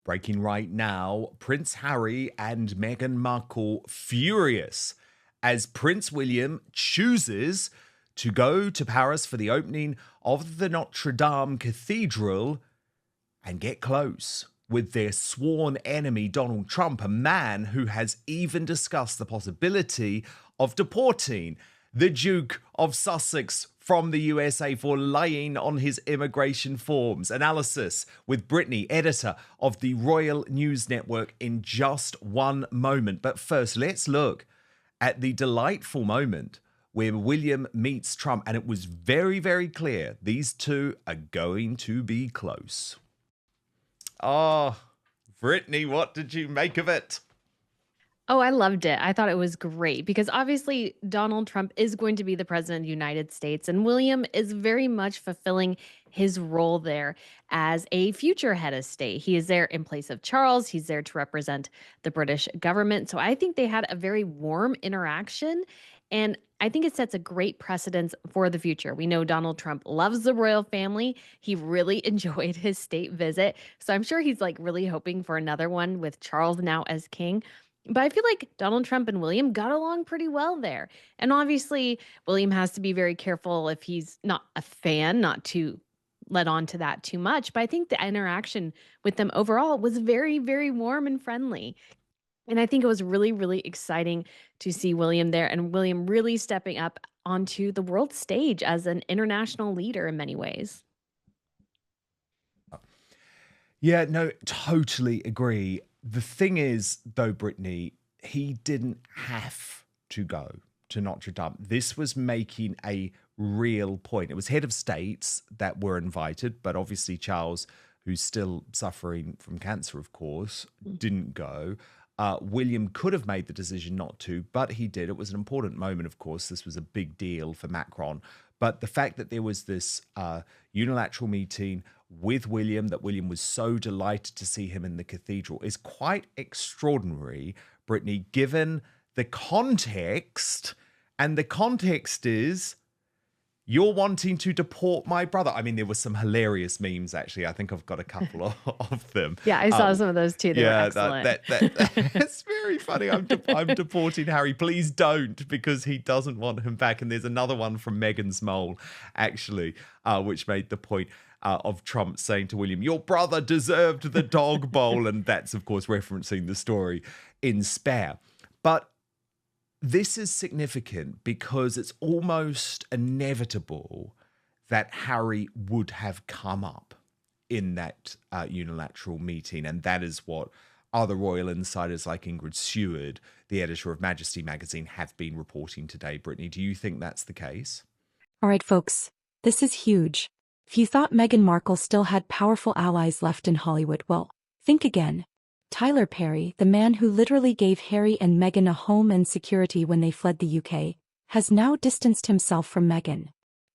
Breaking right now, Prince Harry and Meghan Markle furious as Prince William chooses to go to Paris for the opening of the Notre Dame Cathedral and get close with their sworn enemy, Donald Trump, a man who has even discussed the possibility of deporting the Duke of Sussex from the USA for lying on his immigration forms. Analysis with Brittany, editor of the Royal News Network, in just one moment. But first, let's look at the delightful moment where William meets Trump, and it was very, very clear these two are going to be close. Oh, Brittany, what did you make of it? Oh, I loved it. I thought it was great because obviously Donald Trump is going to be the president of the United States, and William is very much fulfilling his role there as a future head of state. He is there in place of Charles. He's there to represent the British government. So I think they had a very warm interaction, and I think it sets a great precedence for the future. We know Donald Trump loves the royal family. He really enjoyed his state visit. So I'm sure he's like really hoping for another one with Charles now as king. But I feel like Donald Trump and William got along pretty well there. And obviously, William has to be very careful if he's not a fan, not to let on to that too much. But I think the interaction with them overall was very, very warm and friendly. And I think it was really, really exciting to see William there and William really stepping up onto the world stage as an international leader in many ways. Yeah, no, totally agree. The thing is, though, Brittany, he didn't have to go to Notre Dame. This was making a real point. It was head of states that were invited, but obviously Charles, who's still suffering from cancer, of course, didn't go. William could have made the decision not to, but he did. It was an important moment, of course. This was a big deal for Macron. But the fact that there was this unilateral meeting with William, that William was so delighted to see him in the cathedral, is quite extraordinary, Brittany, given the context. And the context is, you're wanting to deport my brother. I mean, there were some hilarious memes, actually. I think I've got a couple of them. Yeah, I saw some of those too. They were excellent. It's very funny. I'm deporting Harry. Please don't, because he doesn't want him back. And there's another one from Meghan's mole, actually, which made the point of Trump saying to William, your brother deserved the dog bowl. And that's, of course, referencing the story in Spare. But this is significant because it's almost inevitable that Harry would have come up in that unilateral meeting. And that is what other royal insiders like Ingrid Seward, the editor of Majesty magazine, have been reporting today. Brittany, do you think that's the case? All right, folks, this is huge. If you thought Meghan Markle still had powerful allies left in Hollywood, well, think again. Tyler Perry, the man who literally gave Harry and Meghan a home and security when they fled the UK, has now distanced himself from Meghan.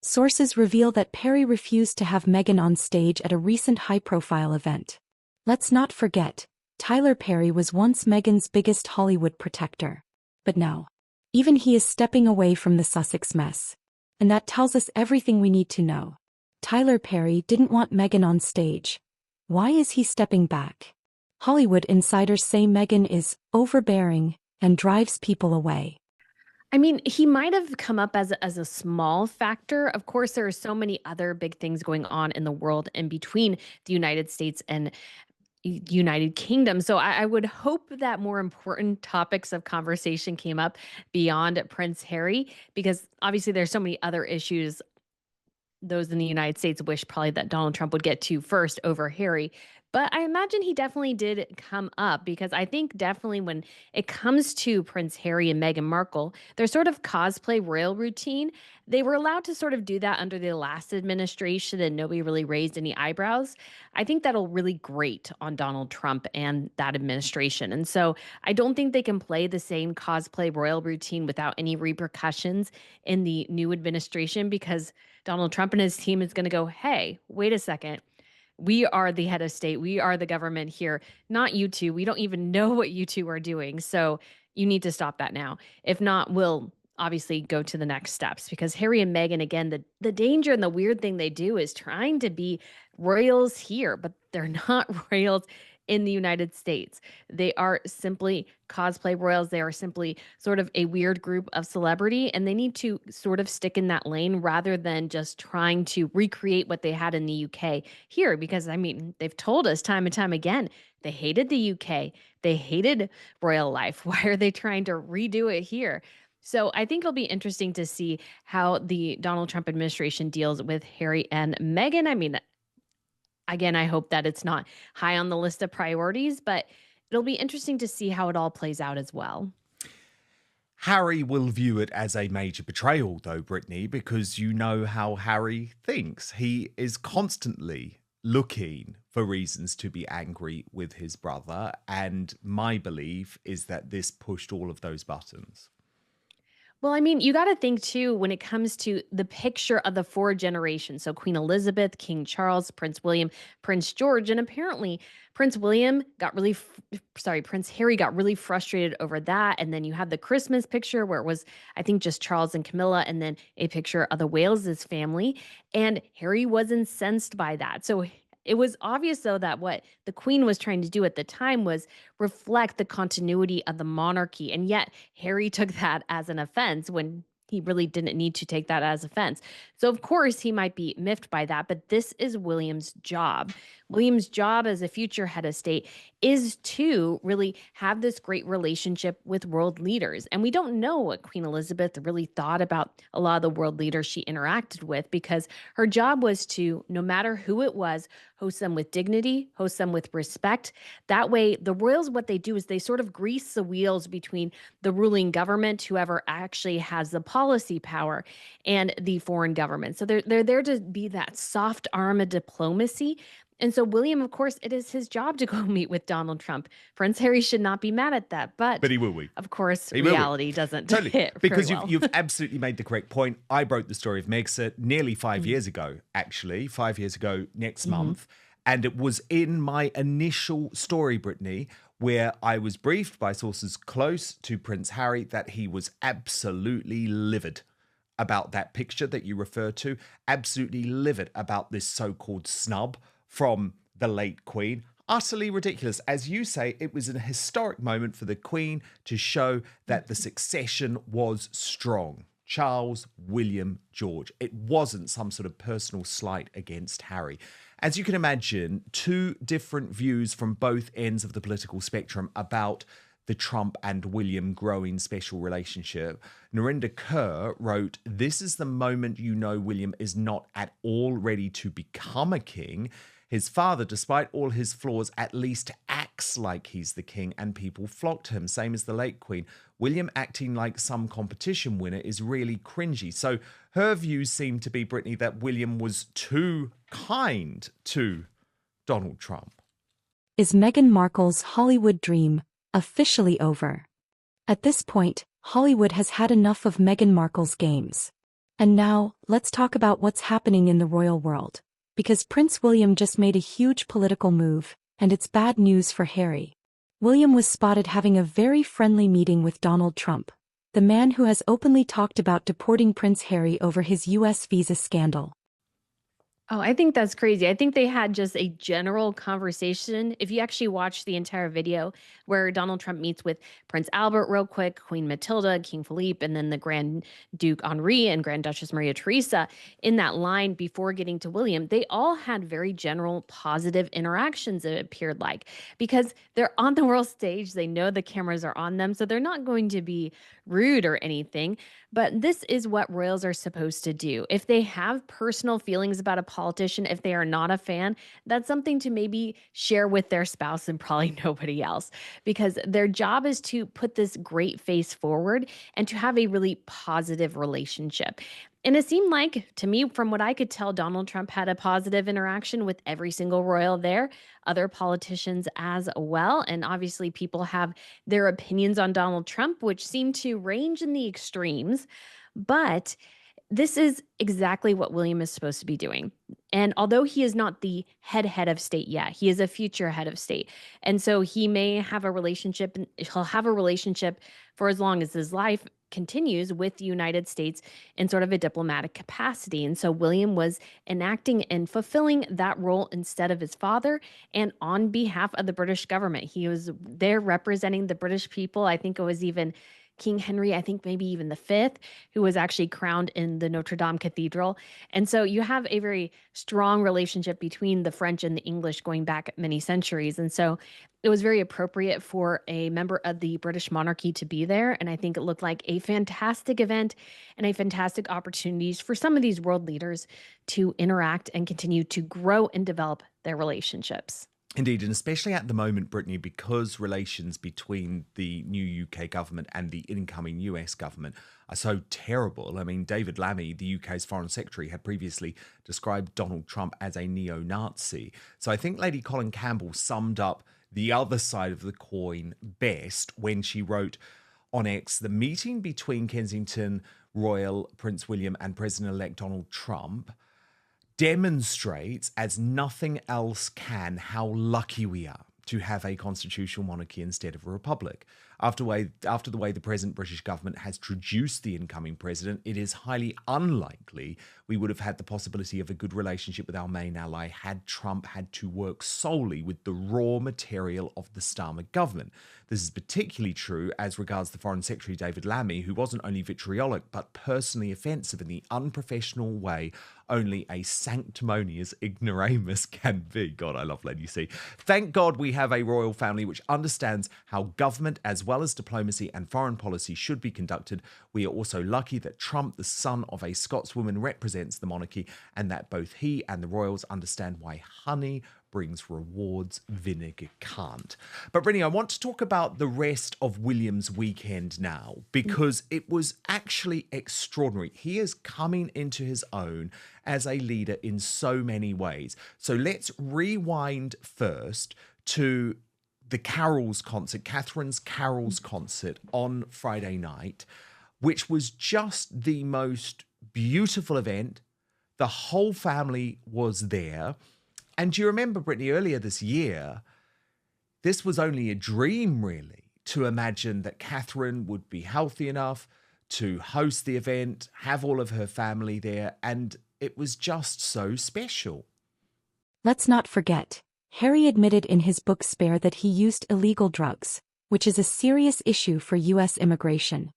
Sources reveal that Perry refused to have Meghan on stage at a recent high-profile event. Let's not forget, Tyler Perry was once Meghan's biggest Hollywood protector. But now, even he is stepping away from the Sussex mess. And that tells us everything we need to know. Tyler Perry didn't want Meghan on stage. Why is he stepping back? Hollywood insiders say Meghan is overbearing and drives people away. I mean, he might have come up as a small factor. Of course, there are so many other big things going on in the world in between the United States and United Kingdom. So I would hope that more important topics of conversation came up beyond Prince Harry, because obviously there's so many other issues those in the United States wish probably that Donald Trump would get to first over Harry. But I imagine he definitely did come up, because I think definitely when it comes to Prince Harry and Meghan Markle, their sort of cosplay royal routine, they were allowed to sort of do that under the last administration and nobody really raised any eyebrows. I think that'll really grate on Donald Trump and that administration. And so I don't think they can play the same cosplay royal routine without any repercussions in the new administration, because Donald Trump and his team is going to go, hey, wait a second. We are the head of state. We are the government here, not you two. We don't even know what you two are doing. So you need to stop that now. If not, we'll obviously go to the next steps, because Harry and Meghan, again, the danger and the weird thing they do is trying to be royals here, but they're not royals in the United States. They are simply cosplay royals. They are simply sort of a weird group of celebrity, and they need to sort of stick in that lane rather than just trying to recreate what they had in the UK here. Because, I mean, they've told us time and time again, they hated the UK, they hated royal life. Why are they trying to redo it here? So I think it'll be interesting to see how the Donald Trump administration deals with Harry and Meghan. I mean, again, I hope that it's not high on the list of priorities, but it'll be interesting to see how it all plays out as well. Harry will view it as a major betrayal, though, Brittany, because you know how Harry thinks. He is constantly looking for reasons to be angry with his brother. And my belief is that this pushed all of those buttons. Well, I mean, you got to think too when it comes to the picture of the four generations. So Queen Elizabeth, King Charles, Prince William, Prince George, and apparently Prince William got really, Prince Harry got really frustrated over that. And then you had the Christmas picture where it was, I think, just Charles and Camilla, and then a picture of the Waleses family. And Harry was incensed by that. So it was obvious, though, that what the Queen was trying to do at the time was reflect the continuity of the monarchy. And yet Harry took that as an offense when he really didn't need to take that as offense. So, of course, he might be miffed by that, but this is William's job. William's job as a future head of state is to really have this great relationship with world leaders. And we don't know what Queen Elizabeth really thought about a lot of the world leaders she interacted with, because her job was to, no matter who it was, host them with dignity, host them with respect. That way, the royals, what they do is they sort of grease the wheels between the ruling government, whoever actually has the policy power, and the foreign government. So they're there to be that soft arm of diplomacy. And so William, of course, it is his job to go meet with Donald Trump. Prince Harry should not be mad at that. But he will be. Of course, He reality doesn't totally hit because very well. you've absolutely made the correct point. I broke the story of Megxit nearly 5 years ago, actually, 5 years ago next month. And it was in my initial story, Brittany, where I was briefed by sources close to Prince Harry that he was absolutely livid about that picture that you referred to, absolutely livid about this so-called snub from the late Queen. Utterly ridiculous. As you say, it was a historic moment for the Queen to show that the succession was strong. Charles, William, George. It wasn't some sort of personal slight against Harry. As you can imagine, two different views from both ends of the political spectrum about the Trump and William growing special relationship. Narinder Kaur wrote, "This is the moment you know William is not at all ready to become a king. His father, despite all his flaws, at least acts like he's the king and people flock to him, same as the late Queen. William acting like some competition winner is really cringy." So her views seem to be, Brittany, that William was too kind to Donald Trump. Is Meghan Markle's Hollywood dream officially over? At this point, Hollywood has had enough of Meghan Markle's games. And now, let's talk about what's happening in the royal world. Because Prince William just made a huge political move, and it's bad news for Harry. William was spotted having a very friendly meeting with Donald Trump, the man who has openly talked about deporting Prince Harry over his US visa scandal. Oh, I think that's crazy. I think they had just a general conversation. If you actually watch the entire video where Donald Trump meets with Prince Albert real quick, Queen Matilda, King Philippe, and then the Grand Duke Henri and Grand Duchess Maria Theresa, in that line before getting to William, they all had very general positive interactions, it appeared like, because they're on the world stage. They know the cameras are on them, so they're not going to be rude or anything. But this is what royals are supposed to do. If they have personal feelings about a politician, if they are not a fan, that's something to maybe share with their spouse and probably nobody else, because their job is to put this great face forward and to have a really positive relationship. And it seemed like, to me, from what I could tell, Donald Trump had a positive interaction with every single royal there, other politicians as well. And obviously, people have their opinions on Donald Trump, which seem to range in the extremes. But this is exactly what William is supposed to be doing. And although he is not the head of state yet, he is a future head of state. And so he may have a relationship, and he'll have a relationship for as long as his life continues with the United States in sort of a diplomatic capacity. And so William was enacting and fulfilling that role instead of his father and on behalf of the British government. He was there representing the British people. I think it was even King Henry, I think maybe even the fifth, who was actually crowned in the Notre Dame Cathedral. And so you have a very strong relationship between the French and the English going back many centuries. And so it was very appropriate for a member of the British monarchy to be there. And I think it looked like a fantastic event and a fantastic opportunities for some of these world leaders to interact and continue to grow and develop their relationships. Indeed, and especially at the moment, Brittany, because relations between the new UK government and the incoming US government are so terrible. I mean, David Lammy, the UK's Foreign Secretary, had previously described Donald Trump as a neo-Nazi. So I think Lady Colin Campbell summed up the other side of the coin best when she wrote on X, the meeting between Kensington Royal Prince William and President-elect Donald Trump demonstrates as nothing else can how lucky we are to have a constitutional monarchy instead of a republic. After the way the present British government has traduced the incoming president, it is highly unlikely we would have had the possibility of a good relationship with our main ally had Trump had to work solely with the raw material of the Starmer government. This is particularly true as regards the Foreign Secretary David Lammy, who wasn't only vitriolic but personally offensive in the unprofessional way only a sanctimonious ignoramus can be. God, I love Lady C. Thank God we have a royal family which understands how government as well as diplomacy and foreign policy should be conducted. We are also lucky that Trump, the son of a Scotswoman, represents the monarchy and that both he and the royals understand why honey brings rewards, vinegar can't. But Brittany, I want to talk about the rest of William's weekend now because it was actually extraordinary. He is coming into his own as a leader in so many ways. So let's rewind first to the Carols concert, Catherine's Carols concert on Friday night, which was just the most beautiful event. The whole family was there. And do you remember, Brittany, earlier this year, this was only a dream, really, to imagine that Catherine would be healthy enough to host the event, have all of her family there, and it was just so special. Let's not forget, Harry admitted in his book Spare that he used illegal drugs, which is a serious issue for U.S. immigration.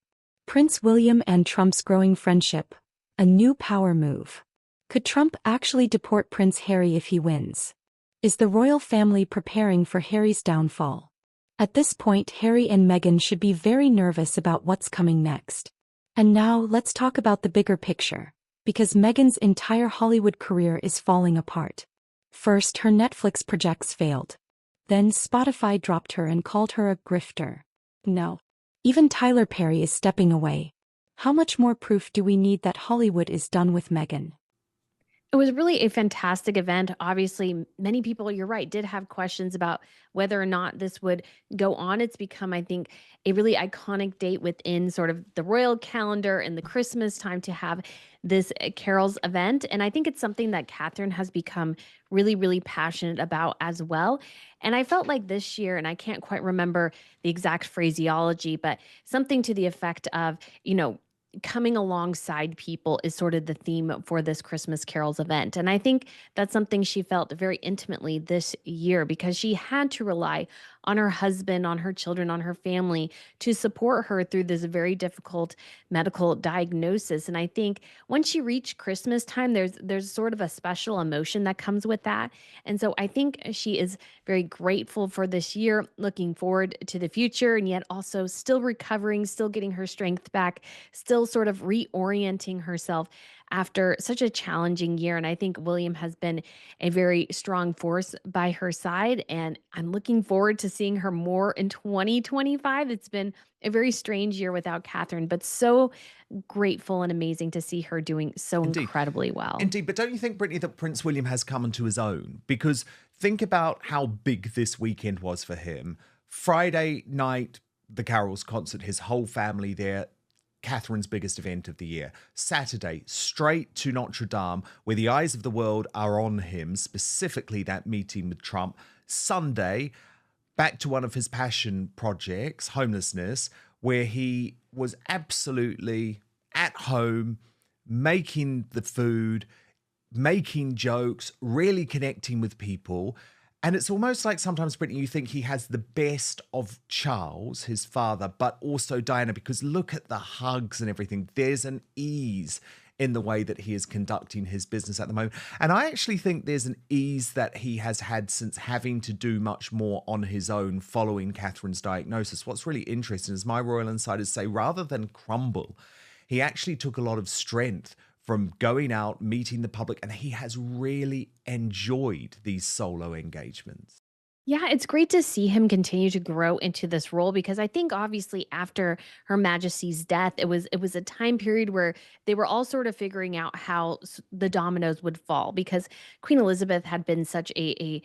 Prince William and Trump's growing friendship, a new power move. Could Trump actually deport Prince Harry if he wins? Is the royal family preparing for Harry's downfall? At this point, Harry and Meghan should be very nervous about what's coming next. And now, let's talk about the bigger picture, because Meghan's entire Hollywood career is falling apart. First, her Netflix projects failed. Then Spotify dropped her and called her a grifter. No. Even Tyler Perry is stepping away. How much more proof do we need that Hollywood is done with Meghan? It was really a fantastic event. Obviously, many people, you're right, did have questions about whether or not this would go on. It's become, I think, a really iconic date within sort of the royal calendar and the Christmas time to have this Carols event. And I think it's something that Catherine has become really, really passionate about as well. And I felt like this year, and I can't quite remember the exact phraseology, but something to the effect of, coming alongside people is sort of the theme for this Christmas Carols event. And I think that's something she felt very intimately this year because she had to rely on her husband, on her children, on her family to support her through this very difficult medical diagnosis. And I think once she reached Christmas time, there's sort of a special emotion that comes with that. And so I think she is very grateful for this year, looking forward to the future, and yet also still recovering, still getting her strength back, still sort of reorienting herself after such a challenging year. And I think William has been a very strong force by her side. And I'm looking forward to seeing her more in 2025. It's been a very strange year without Catherine, but so grateful and amazing to see her doing so incredibly well. Indeed, but don't you think, Brittany, that Prince William has come into his own? Because think about how big this weekend was for him. Friday night, the Carols concert, his whole family there. Catherine's biggest event of the year. Saturday, straight to Notre Dame, where the eyes of the world are on him, specifically that meeting with Trump. Sunday, back to one of his passion projects, homelessness, where he was absolutely at home, making the food, making jokes, really connecting with people. And it's almost like sometimes, Brittany, you think he has the best of Charles, his father, but also Diana, because look at the hugs and everything. There's an ease in the way that he is conducting his business at the moment. And I actually think there's an ease that he has had since having to do much more on his own following Catherine's diagnosis. What's really interesting is my royal insiders say rather than crumble, he actually took a lot of strength from going out, meeting the public, and he has really enjoyed these solo engagements. Yeah, it's great to see him continue to grow into this role because I think obviously after Her Majesty's death, it was a time period where they were all sort of figuring out how the dominoes would fall because Queen Elizabeth had been such a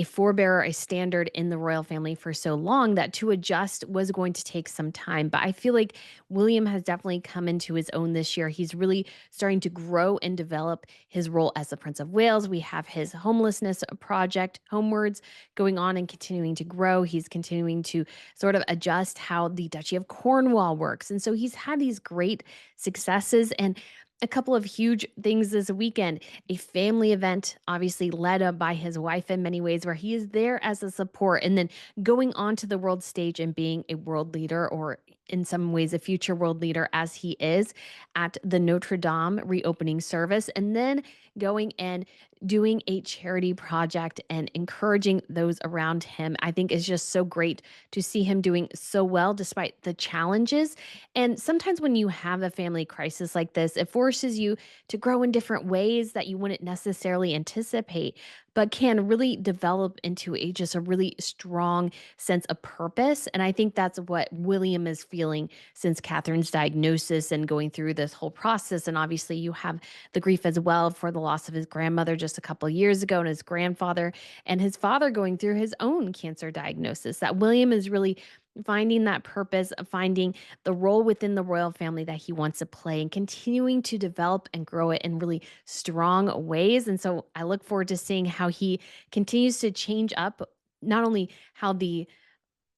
forebearer, a standard in the royal family for so long that to adjust was going to take some time. But I feel like William has definitely come into his own this year. He's really starting to grow and develop his role as the Prince of Wales. We have his homelessness project, Homewards, going on and continuing to grow. He's continuing to sort of adjust how the Duchy of Cornwall works. And so he's had these great successes and a couple of huge things this weekend. A family event, obviously led up by his wife in many ways, where he is there as a support, and then going on to the world stage and being a world leader, or in some ways a future world leader as he is at the Notre Dame reopening service, and then going and doing a charity project and encouraging those around him. I think is just so great to see him doing so well despite the challenges. And sometimes when you have a family crisis like this, it forces you to grow in different ways that you wouldn't necessarily anticipate, but can really develop into a just a really strong sense of purpose. And I think that's what William is feeling since Catherine's diagnosis and going through this whole process. And obviously, you have the grief as well for the loss of his grandmother just a couple of years ago, and his grandfather and his father going through his own cancer diagnosis. That William is really finding that purpose of finding the role within the royal family that he wants to play and continuing to develop and grow it in really strong ways. And so I look forward to seeing how he continues to change up not only how the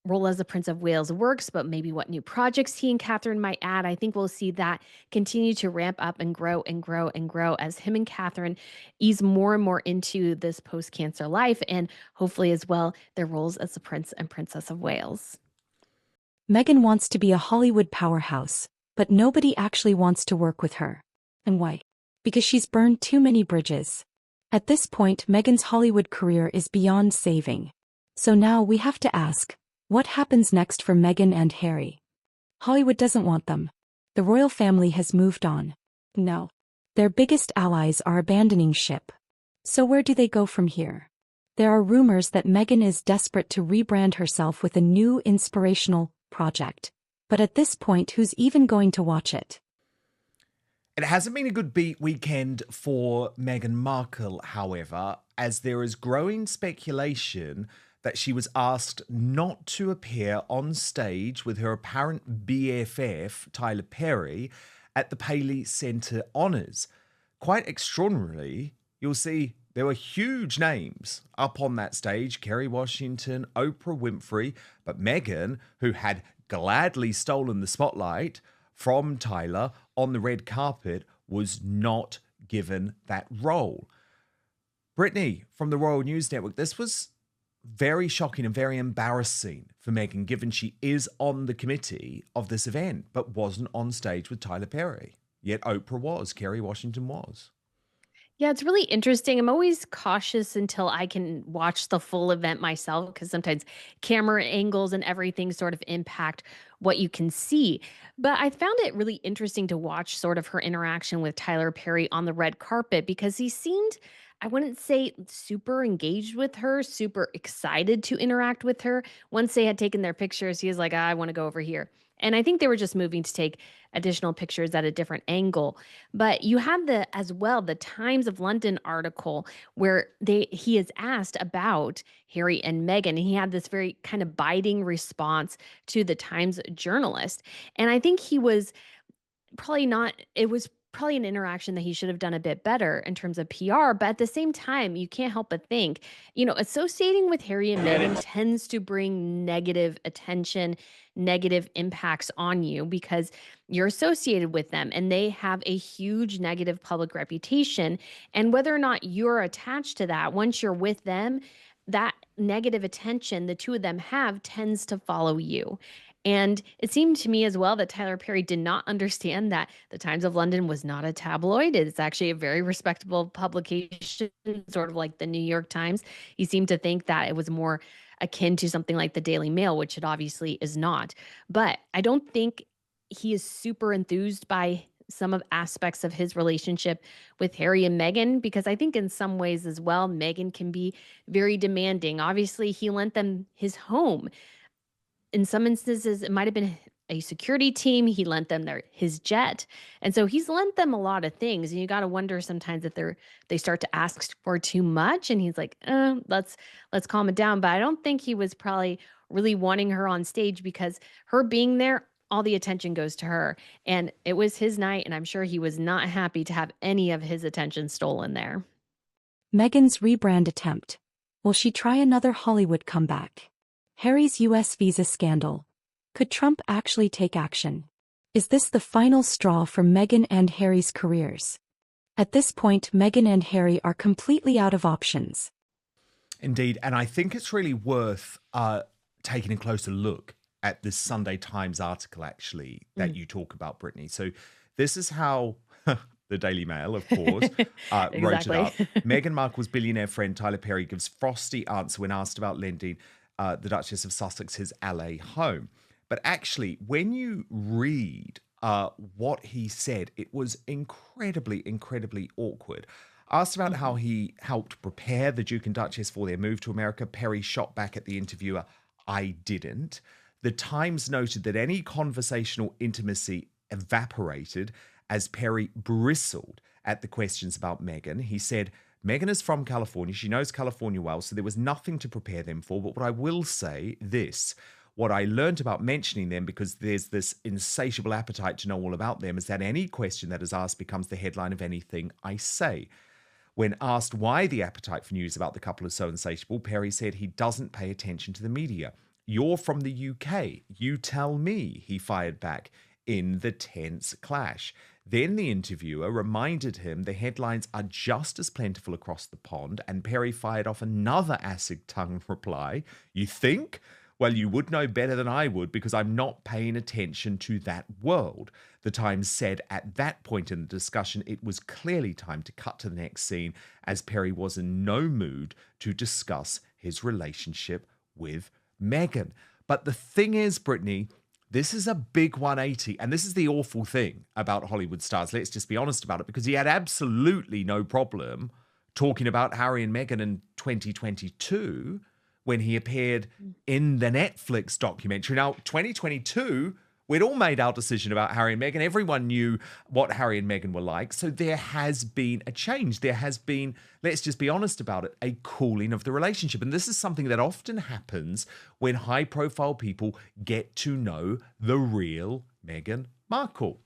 role as the Prince of Wales works, but maybe what new projects he and Catherine might add. I think we'll see that continue to ramp up and grow and grow and grow as him and Catherine ease more and more into this post-cancer life, and hopefully as well their roles as the Prince and Princess of Wales. Meghan wants to be a Hollywood powerhouse, but nobody actually wants to work with her. And why? Because she's burned too many bridges. At this point, Meghan's Hollywood career is beyond saving. So now we have to ask, what happens next for Meghan and Harry? Hollywood doesn't want them. The royal family has moved on. No. Their biggest allies are abandoning ship. So where do they go from here? There are rumors that Meghan is desperate to rebrand herself with a new inspirational project. But at this point, who's even going to watch it? It hasn't been a good beat weekend for Meghan Markle, however, as there is growing speculation that she was asked not to appear on stage with her apparent BFF, Tyler Perry, at the Paley Centre Honours. Quite extraordinarily, you'll see there were huge names up on that stage, Kerry Washington, Oprah Winfrey, but Meghan, who had gladly stolen the spotlight from Tyler on the red carpet, was not given that role. Brittany, from the Royal News Network, this was very shocking and very embarrassing for Meghan, given she is on the committee of this event, but wasn't on stage with Tyler Perry. Yet Oprah was, Kerry Washington was. Yeah, it's really interesting. I'm always cautious until I can watch the full event myself because sometimes camera angles and everything sort of impact what you can see. But I found it really interesting to watch sort of her interaction with Tyler Perry on the red carpet because he seemed, I wouldn't say super engaged with her, super excited to interact with her. Once they had taken their pictures, he was like, I want to go over here. And I think they were just moving to take additional pictures at a different angle. But you have the as well the Times of London article where he is asked about Harry and Meghan, and he had this very kind of biting response to the Times journalist. And I think he was probably not, it was probably an interaction that he should have done a bit better in terms of PR. But at the same time, you can't help but think, associating with Harry and Meghan tends to bring negative attention, negative impacts on you because you're associated with them and they have a huge negative public reputation. And whether or not you're attached to that, once you're with them, that negative attention the two of them have tends to follow you. And it seemed to me as well that Tyler Perry did not understand that the Times of London was not a tabloid. It's actually a very respectable publication, sort of like the New York Times. He seemed to think that it was more akin to something like the Daily Mail, which it obviously is not. But I don't think he is super enthused by some of aspects of his relationship with Harry and Meghan, because I think in some ways as well, Meghan can be very demanding. Obviously, he lent them his home. In some instances, it might have been a security team. He lent them his jet. And so he's lent them a lot of things. And you got to wonder sometimes if they start to ask for too much. And he's like, let's calm it down. But I don't think he was probably really wanting her on stage, because her being there, all the attention goes to her. And it was his night. And I'm sure he was not happy to have any of his attention stolen there. Meghan's rebrand attempt. Will she try another Hollywood comeback? Harry's U.S. visa scandal. Could Trump actually take action? Is this the final straw for Meghan and Harry's careers? At this point, Meghan and Harry are completely out of options. Indeed, and I think it's really worth taking a closer look at this Sunday Times article, actually, that you talk about, Brittany. So this is how the Daily Mail, of course, wrote it up. Meghan Markle's billionaire friend Tyler Perry gives frosty answer when asked about lending the Duchess of Sussex his LA home. But actually, when you read what he said, it was incredibly, incredibly awkward. Asked about how he helped prepare the Duke and Duchess for their move to America, Perry shot back at the interviewer, "I didn't." The Times noted that any conversational intimacy evaporated as Perry bristled at the questions about Meghan. He said, "Meghan is from California. She knows California well, so there was nothing to prepare them for. But what I will say what I learned about mentioning them, because there's this insatiable appetite to know all about them, is that any question that is asked becomes the headline of anything I say." When asked why the appetite for news about the couple is so insatiable, Perry said he doesn't pay attention to the media. "You're from the UK. You tell me," he fired back in the tense clash. Then the interviewer reminded him the headlines are just as plentiful across the pond, and Perry fired off another acid-tongued reply. "You think? Well, you would know better than I would, because I'm not paying attention to that world." The Times said at that point in the discussion it was clearly time to cut to the next scene, as Perry was in no mood to discuss his relationship with Meghan. But the thing is, Brittany, this is a big 180, and this is the awful thing about Hollywood stars. Let's just be honest about it, because he had absolutely no problem talking about Harry and Meghan in 2022 when he appeared in the Netflix documentary. Now, 2022, we'd all made our decision about Harry and Meghan. Everyone knew what Harry and Meghan were like. So there has been a change. There has been, let's just be honest about it, a cooling of the relationship. And this is something that often happens when high-profile people get to know the real Meghan Markle.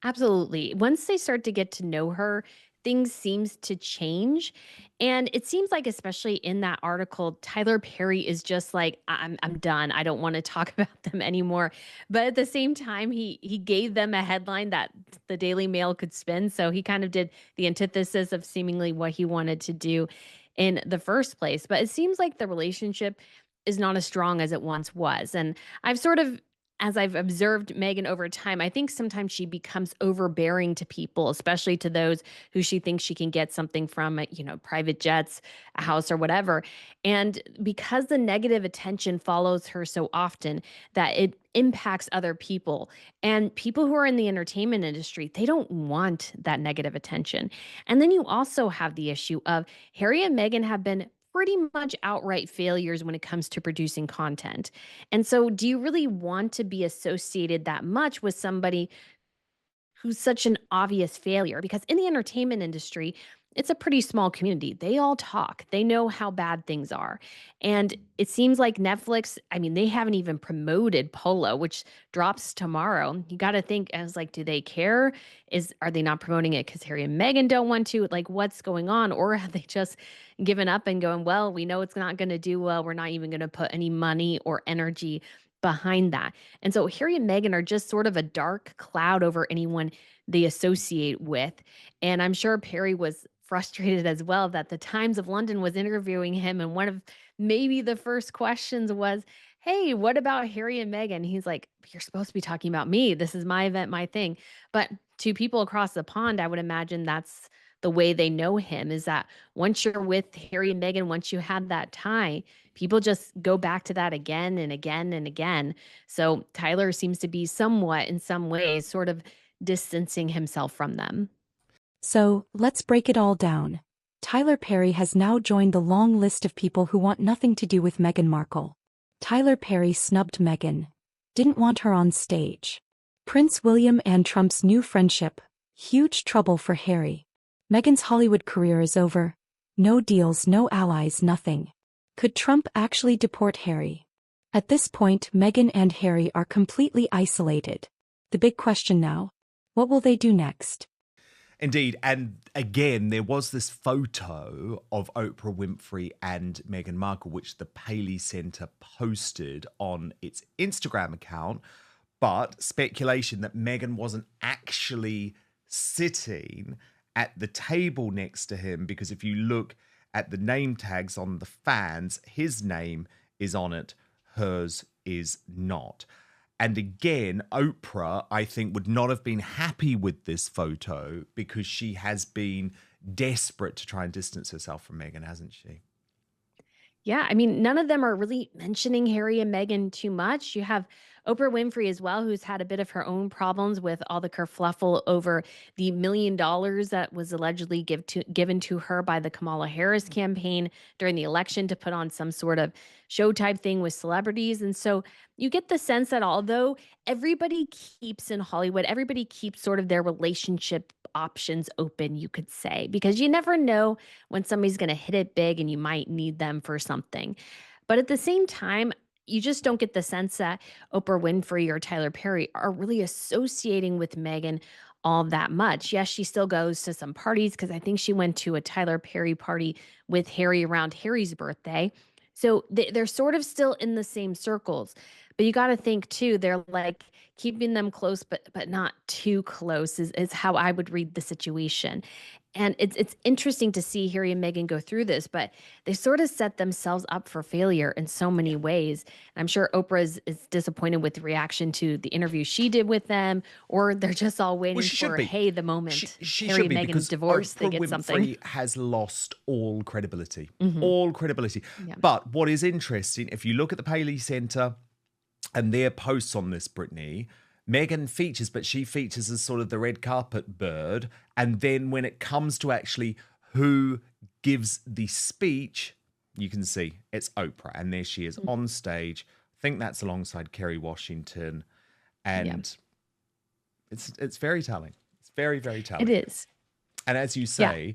Absolutely. Once they start to get to know her, things seems to change. And it seems like, especially in that article, Tyler Perry is just like, I'm done. I don't want to talk about them anymore. But at the same time, he gave them a headline that the Daily Mail could spin. So he kind of did the antithesis of seemingly what he wanted to do in the first place. But it seems like the relationship is not as strong as it once was. And I've sort of, as I've observed Meghan over time, I think sometimes she becomes overbearing to people, especially to those who she thinks she can get something from, private jets, a house, or whatever. And because the negative attention follows her so often, that it impacts other people. And people who are in the entertainment industry, they don't want that negative attention. And then you also have the issue of Harry and Meghan have been pretty much outright failures when it comes to producing content. And so, do you really want to be associated that much with somebody who's such an obvious failure? Because in the entertainment industry, it's a pretty small community. They all talk. They know how bad things are. And it seems like Netflix, I mean, they haven't even promoted Polo, which drops tomorrow. You got to think, I was like, do they care? Are they not promoting it because Harry and Meghan don't want to? Like, what's going on? Or have they just given up and going, well, we know it's not going to do well. We're not even going to put any money or energy behind that. And so Harry and Meghan are just sort of a dark cloud over anyone they associate with. And I'm sure Perry was frustrated as well that the Times of London was interviewing him. And one of maybe the first questions was, hey, what about Harry and Meghan? He's like, you're supposed to be talking about me. This is my event, my thing. But to people across the pond, I would imagine that's the way they know him, is that once you're with Harry and Meghan, once you had that tie, people just go back to that again and again and again. So Tyler seems to be somewhat, in some ways, sort of distancing himself from them. So, let's break it all down. Tyler Perry has now joined the long list of people who want nothing to do with Meghan Markle. Tyler Perry snubbed Meghan. Didn't want her on stage. Prince William and Trump's new friendship. Huge trouble for Harry. Meghan's Hollywood career is over. No deals, no allies, nothing. Could Trump actually deport Harry? At this point, Meghan and Harry are completely isolated. The big question now, what will they do next? Indeed. And again, there was this photo of Oprah Winfrey and Meghan Markle, which the Paley Centre posted on its Instagram account. But speculation that Meghan wasn't actually sitting at the table next to him, because if you look at the name tags on the fans, his name is on it, hers is not. And again, Oprah, I think, would not have been happy with this photo because she has been desperate to try and distance herself from Meghan, hasn't she? Yeah, I mean, none of them are really mentioning Harry and Meghan too much. You have Oprah Winfrey as well, who's had a bit of her own problems with all the kerfluffle over the $1 million that was allegedly given to her by the Kamala Harris campaign during the election to put on some sort of show type thing with celebrities. And so you get the sense that although everybody keeps in Hollywood, everybody keeps sort of their relationship options open, you could say, because you never know when somebody's going to hit it big and you might need them for something. But at the same time, you just don't get the sense that Oprah Winfrey or Tyler Perry are really associating with Meghan all that much. Yes, she still goes to some parties because I think she went to a Tyler Perry party with Harry around Harry's birthday. So they're sort of still in the same circles. But you got to think too, they're like keeping them close, but not too close is how I would read the situation. And it's interesting to see Harry and Meghan go through this, but they sort of set themselves up for failure in so many ways. And I'm sure Oprah is disappointed with the reaction to the interview she did with them, or they're just all waiting for, hey, the moment she Harry and and Meghan's divorce, they get Winfrey something. has lost all credibility. Mhm. All credibility. Yeah. But what is interesting, if you look at the Paley Centre and their posts on this, Brittany, Meghan features, but she features as sort of the red carpet bird. And then when it comes to actually who gives the speech, you can see it's Oprah. And there she is on stage. I think that's alongside Kerry Washington. And it's very telling. It's very, very telling. It is. And as you say,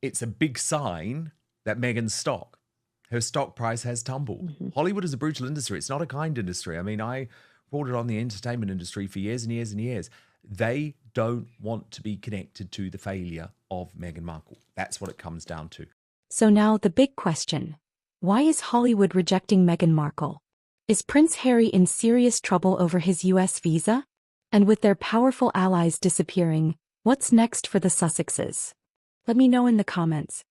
it's a big sign that Meghan's stock, her stock price has tumbled. Mm-hmm. Hollywood is a brutal industry. It's not a kind industry. I mean, I reported on the entertainment industry for years and years and years. They don't want to be connected to the failure of Meghan Markle. That's what it comes down to. So now the big question. Why is Hollywood rejecting Meghan Markle? Is Prince Harry in serious trouble over his US visa? And with their powerful allies disappearing, what's next for the Sussexes? Let me know in the comments.